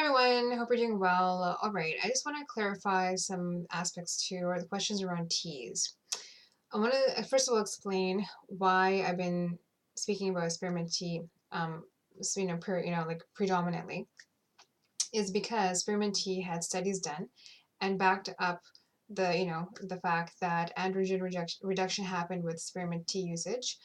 Hi everyone, hope you're doing well. All right, I just want to clarify some aspects to or the questions around teas. I want to first of all explain why I've been speaking about spearmint tea, so, like predominantly, is because spearmint tea had studies done and backed up the fact that androgen reduction happened with spearmint tea usage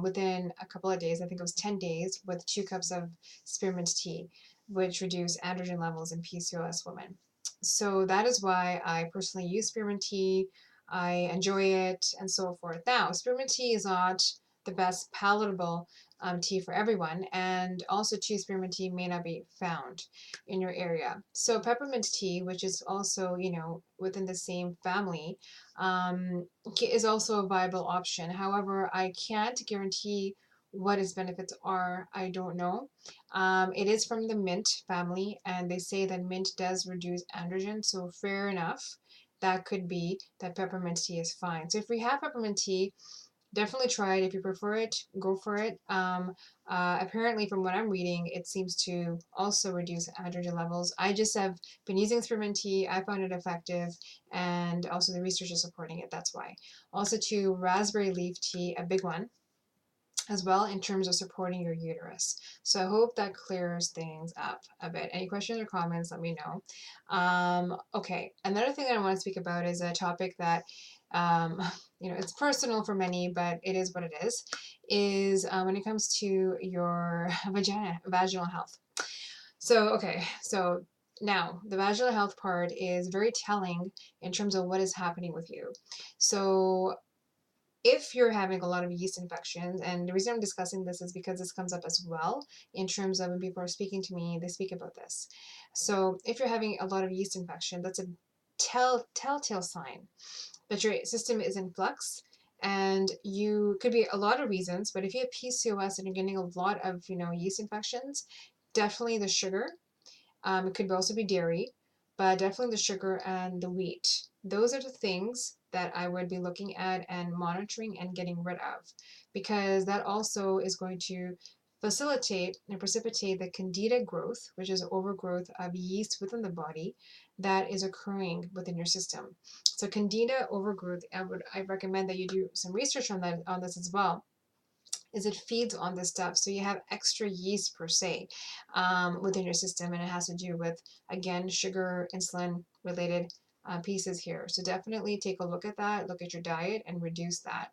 within a couple of days. I think it was 10 days with 2 cups of spearmint tea, which reduced androgen levels in PCOS women. So that is why I personally use spearmint tea. I enjoy it and so forth. Now, spearmint tea is not the best palatable tea for everyone, and also too, spearmint tea may not be found in your area. So peppermint tea, which is also, within the same family, is also a viable option. However, I can't guarantee what its benefits are. I don't know. It is from the mint family, and they say that mint does reduce androgen, so fair enough. That could be that peppermint tea is fine. So if we have peppermint tea, definitely try it. If you prefer it, go for it. Apparently, from what I'm reading, it seems to also reduce androgen levels. I just have been using spearmint tea. I found it effective, and also the research is supporting it. That's why. Also, too, raspberry leaf tea, a big one as well in terms of supporting your uterus. So I hope that clears things up a bit. Any questions or comments, let me know. Okay, another thing that I want to speak about is a topic that, um, it's personal for many, but it is what it is when it comes to your vaginal health. So, okay, so now the vaginal health part is very telling in terms of what is happening with you. So if you're having a lot of yeast infections, and the reason I'm discussing this is because this comes up as well in terms of when people are speaking to me, they speak about this. So if you're having a lot of yeast infection, that's a telltale sign that your system is in flux. And you could be a lot of reasons, but if you have PCOS and you're getting a lot of yeast infections, definitely the sugar. It could also be dairy, but definitely the sugar and the wheat. Those are the things that I would be looking at and monitoring and getting rid of, because that also is going to facilitate and precipitate the candida growth, which is overgrowth of yeast within the body that is occurring within your system. So candida overgrowth, I recommend that you do some research on this as well, is it feeds on this stuff. So you have extra yeast per se within your system, and it has to do with, again, sugar, insulin related pieces here. So definitely take a look at that, look at your diet and reduce that.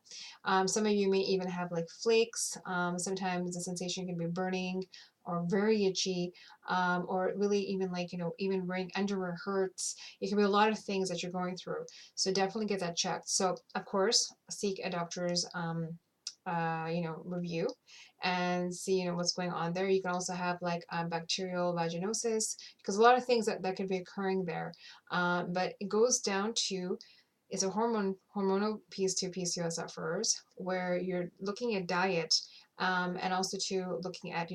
Some of you may even have like flakes. Sometimes the sensation can be burning or very itchy, or really even like, even wearing underwear hurts. It can be a lot of things that you're going through. So definitely get that checked. So of course, seek a doctor's review and see, what's going on there. You can also have like bacterial vaginosis, because a lot of things that could be occurring there. But it goes down to, it's a hormonal piece to PCOS sufferers, where you're looking at diet, and also to looking at,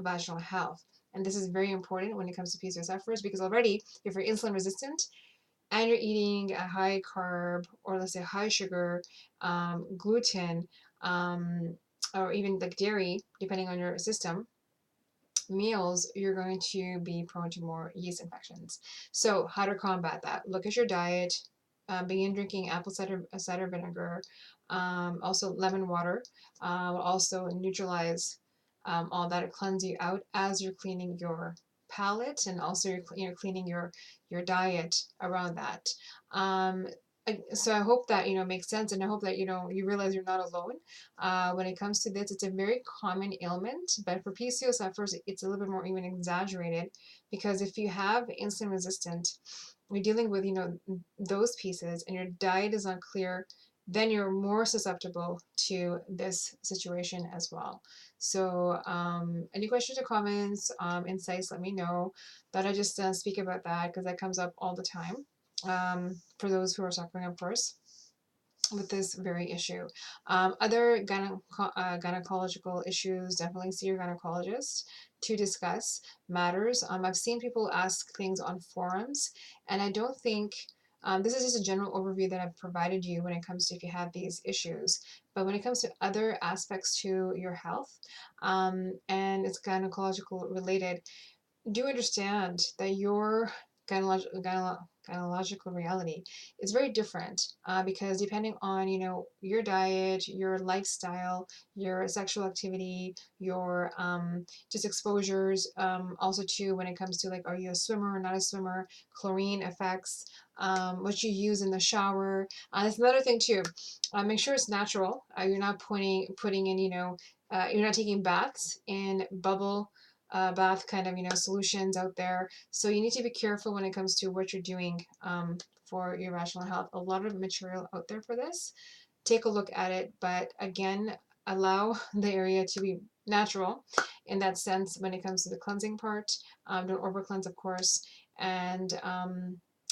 vaginal health. And this is very important when it comes to PCOS sufferers, because already if you're insulin resistant and you're eating a high carb, or let's say high sugar, gluten, um, or even like dairy, depending on your system, meals, you're going to be prone to more yeast infections. So how to combat that? Look at your diet. Begin drinking apple cider vinegar, also lemon water, will also neutralize all that, cleanse you out as you're cleaning your palate, and also you're cleaning your diet around that. Um, so I hope that makes sense, and I hope that you realize you're not alone when it comes to this. It's a very common ailment, but for PCOS sufferers, it's a little bit more even exaggerated, because if you have insulin resistant, you're dealing with those pieces, and your diet is unclear, then you're more susceptible to this situation as well. So any questions or comments, insights, let me know. But I just speak about that because that comes up all the time, for those who are suffering, of course, with this very issue. Other gynecological issues, definitely see your gynecologist to discuss matters. I've seen people ask things on forums, and I don't think, this is just a general overview that I've provided you when it comes to if you have these issues. But when it comes to other aspects to your health, and it's gynecological related, do understand that your gynecological reality is very different, because depending on, your diet, your lifestyle, your sexual activity, your just exposures, also too when it comes to like, are you a swimmer or not a swimmer, chlorine effects, what you use in the shower. That's another thing too. Make sure it's natural. You're not putting in, you're not taking baths in bubble bath kind of, solutions out there. So you need to be careful when it comes to what you're doing, for your vaginal health. A lot of material out there for this. Take a look at it, but again, allow the area to be natural in that sense when it comes to the cleansing part. Don't over cleanse, of course. And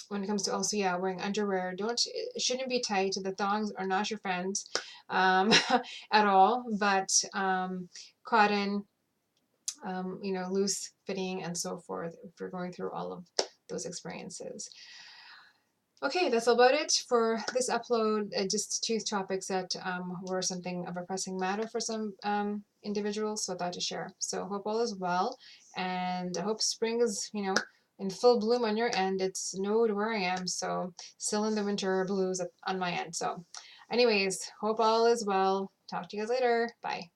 when it comes to also, yeah, wearing underwear, it shouldn't be tight. The thongs are not your friends, um, at all, but cotton, loose fitting and so forth, if you're going through all of those experiences. Okay, that's all about it for this upload. Just two topics that were something of a pressing matter for some individuals, so I thought to share. So hope all is well, and I hope spring is, in full bloom on your end. It snowed where I am, so still in the winter blues on my end. So anyways, hope all is well. Talk to you guys later. Bye.